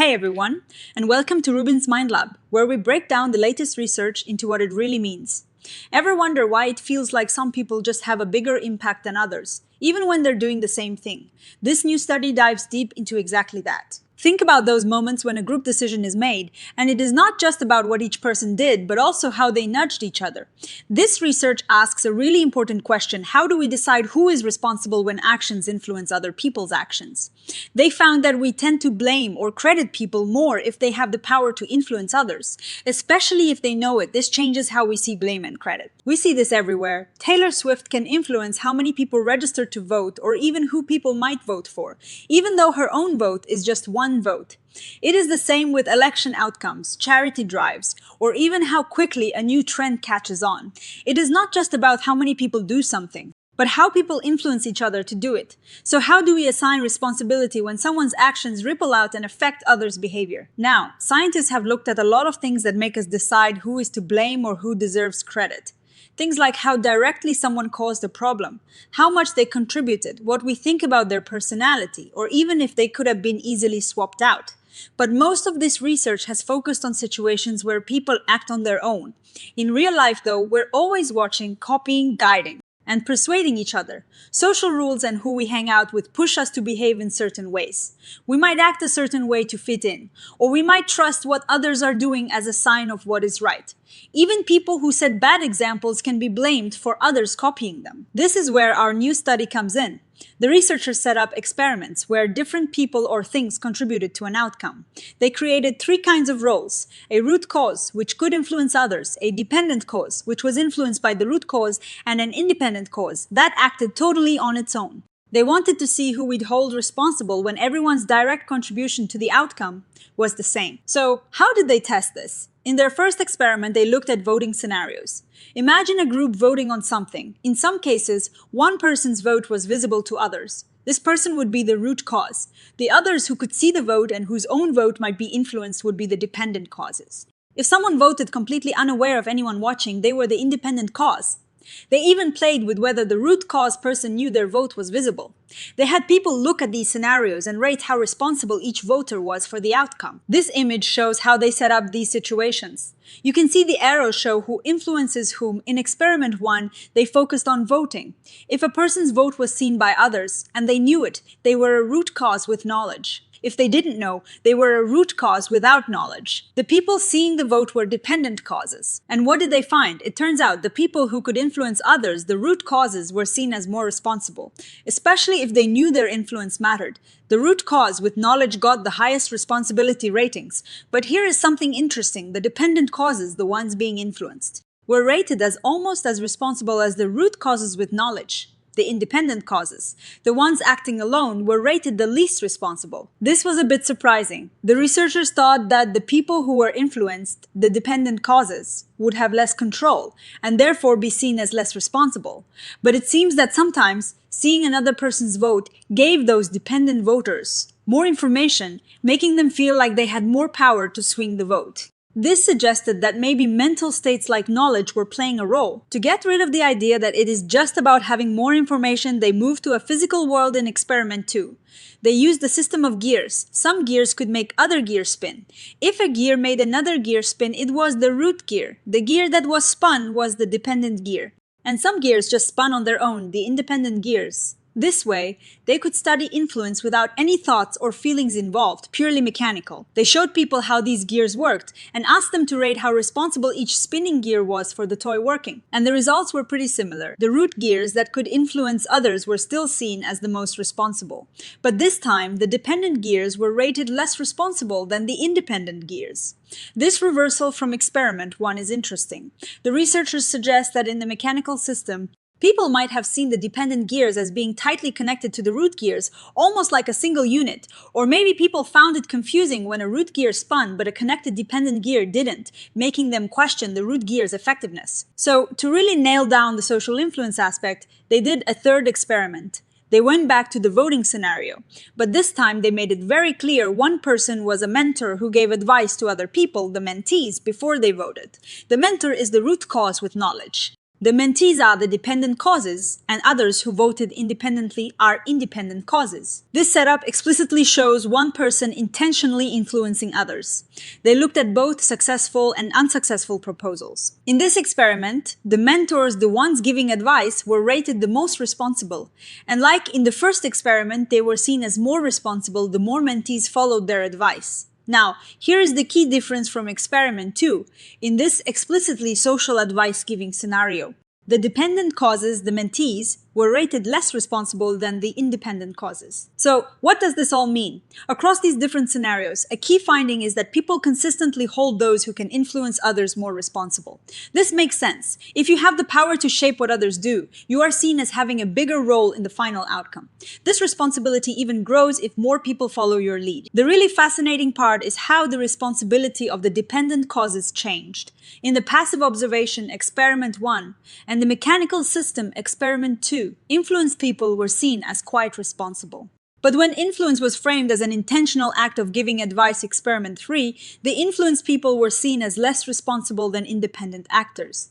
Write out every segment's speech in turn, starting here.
Hey everyone, and welcome to RUBIN'S Mind Lab, where we break down the latest research into what it really means. Ever wonder why it feels like some people just have a bigger impact than others, even when they're doing the same thing? This new study dives deep into exactly that. Think about those moments when a group decision is made, and it is not just about what each person did, but also how they nudged each other. This research asks a really important question: how do we decide who is responsible when actions influence other people's actions? They found that we tend to blame or credit people more if they have the power to influence others, especially if they know it. This changes how we see blame and credit. We see this everywhere. Taylor Swift can influence how many people register to vote or even who people might vote for, even though her own vote is just one vote. It is the same with election outcomes, charity drives, or even how quickly a new trend catches on. It is not just about how many people do something, but how people influence each other to do it. So how do we assign responsibility when someone's actions ripple out and affect others' behavior? Now, scientists have looked at a lot of things that make us decide who is to blame or who deserves credit. Things like how directly someone caused a problem, how much they contributed, what we think about their personality, or even if they could have been easily swapped out. But most of this research has focused on situations where people act on their own. In real life, though, we're always watching, copying, guiding, and persuading each other. Social rules and who we hang out with push us to behave in certain ways. We might act a certain way to fit in, or we might trust what others are doing as a sign of what is right. Even people who set bad examples can be blamed for others copying them. This is where our new study comes in. The researchers set up experiments where different people or things contributed to an outcome. They created three kinds of roles: a root cause, which could influence others, a dependent cause, which was influenced by the root cause, and an independent cause that acted totally on its own. They wanted to see who we'd hold responsible when everyone's direct contribution to the outcome was the same. So, how did they test this? In their first experiment, they looked at voting scenarios. Imagine a group voting on something. In some cases, one person's vote was visible to others. This person would be the root cause. The others who could see the vote and whose own vote might be influenced would be the dependent causes. If someone voted completely unaware of anyone watching, they were the independent cause. They even played with whether the root cause person knew their vote was visible. They had people look at these scenarios and rate how responsible each voter was for the outcome. This image shows how they set up these situations. You can see the arrows show who influences whom. In experiment 1, they focused on voting. If a person's vote was seen by others, and they knew it, they were a root cause with knowledge. If they didn't know, they were a root cause without knowledge. The people seeing the vote were dependent causes. And what did they find? It turns out the people who could influence others, the root causes, were seen as more responsible, especially if they knew their influence mattered. The root cause with knowledge got the highest responsibility ratings. But here is something interesting: the dependent causes, the ones being influenced, were rated as almost as responsible as the root causes with knowledge. The independent causes, the ones acting alone, were rated the least responsible. This was a bit surprising. The researchers thought that the people who were influenced, the dependent causes, would have less control and therefore be seen as less responsible. But it seems that sometimes seeing another person's vote gave those dependent voters more information, making them feel like they had more power to swing the vote. This suggested that maybe mental states like knowledge were playing a role. To get rid of the idea that it is just about having more information, they moved to a physical world in experiment 2. They used the system of gears. Some gears could make other gears spin. If a gear made another gear spin, it was the root gear. The gear that was spun was the dependent gear. And some gears just spun on their own, the independent gears. This way, they could study influence without any thoughts or feelings involved, purely mechanical. They showed people how these gears worked and asked them to rate how responsible each spinning gear was for the toy working. And the results were pretty similar. The root gears that could influence others were still seen as the most responsible. But this time, the dependent gears were rated less responsible than the independent gears. This reversal from experiment 1 is interesting. The researchers suggest that in the mechanical system, people might have seen the dependent gears as being tightly connected to the root gears, almost like a single unit. Or maybe people found it confusing when a root gear spun but a connected dependent gear didn't, making them question the root gear's effectiveness. So, to really nail down the social influence aspect, they did a third experiment. They went back to the voting scenario, but this time they made it very clear one person was a mentor who gave advice to other people, the mentees, before they voted. The mentor is the root cause with knowledge. The mentees are the dependent causes, and others who voted independently are independent causes. This setup explicitly shows one person intentionally influencing others. They looked at both successful and unsuccessful proposals. In this experiment, the mentors, the ones giving advice, were rated the most responsible. And like in the first experiment, they were seen as more responsible the more mentees followed their advice. Now, here is the key difference from experiment 2, in this explicitly social advice-giving scenario. The dependent causes, the mentees, were rated less responsible than the independent causes. So, what does this all mean? Across these different scenarios, a key finding is that people consistently hold those who can influence others more responsible. This makes sense. If you have the power to shape what others do, you are seen as having a bigger role in the final outcome. This responsibility even grows if more people follow your lead. The really fascinating part is how the responsibility of the dependent causes changed. In the passive observation, experiment 1, and the mechanical system, experiment 2, influenced people were seen as quite responsible. But when influence was framed as an intentional act of giving advice, experiment 3, the influenced people were seen as less responsible than independent actors.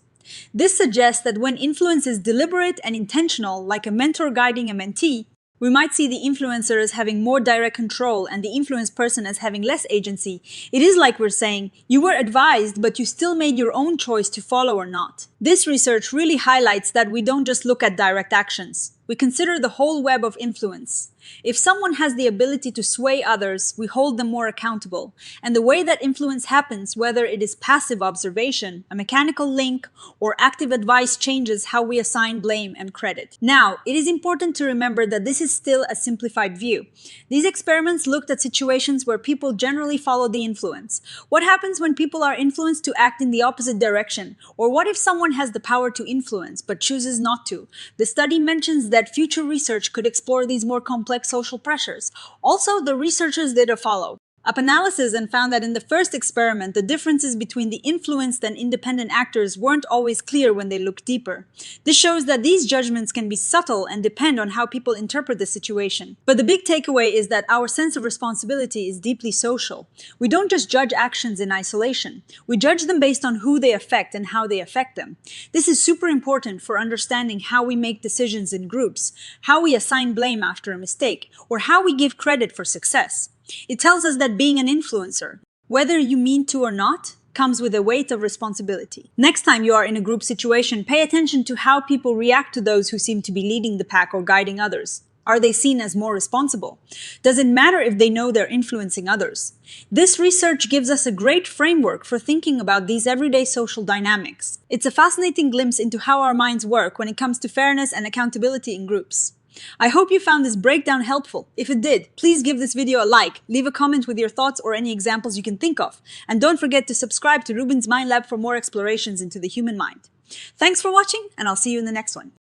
This suggests that when influence is deliberate and intentional, like a mentor guiding a mentee, we might see the influencer as having more direct control and the influenced person as having less agency. It is like we're saying, you were advised, but you still made your own choice to follow or not. This research really highlights that we don't just look at direct actions. We consider the whole web of influence. If someone has the ability to sway others, we hold them more accountable. And the way that influence happens, whether it is passive observation, a mechanical link, or active advice, changes how we assign blame and credit. Now, it is important to remember that this is still a simplified view. These experiments looked at situations where people generally follow the influence. What happens when people are influenced to act in the opposite direction? Or what if someone has the power to influence but chooses not to? The study mentions that future research could explore these more complex social pressures. Also, the researchers did a follow-up analysis and found that in the first experiment, the differences between the influenced and independent actors weren't always clear when they looked deeper. This shows that these judgments can be subtle and depend on how people interpret the situation. But the big takeaway is that our sense of responsibility is deeply social. We don't just judge actions in isolation. We judge them based on who they affect and how they affect them. This is super important for understanding how we make decisions in groups, how we assign blame after a mistake, or how we give credit for success. It tells us that being an influencer, whether you mean to or not, comes with a weight of responsibility. Next time you are in a group situation, pay attention to how people react to those who seem to be leading the pack or guiding others. Are they seen as more responsible? Does it matter if they know they're influencing others? This research gives us a great framework for thinking about these everyday social dynamics. It's a fascinating glimpse into how our minds work when it comes to fairness and accountability in groups. I hope you found this breakdown helpful. If it did, please give this video a like, leave a comment with your thoughts or any examples you can think of, and don't forget to subscribe to RUBIN'S Mind Lab for more explorations into the human mind. Thanks for watching, and I'll see you in the next one.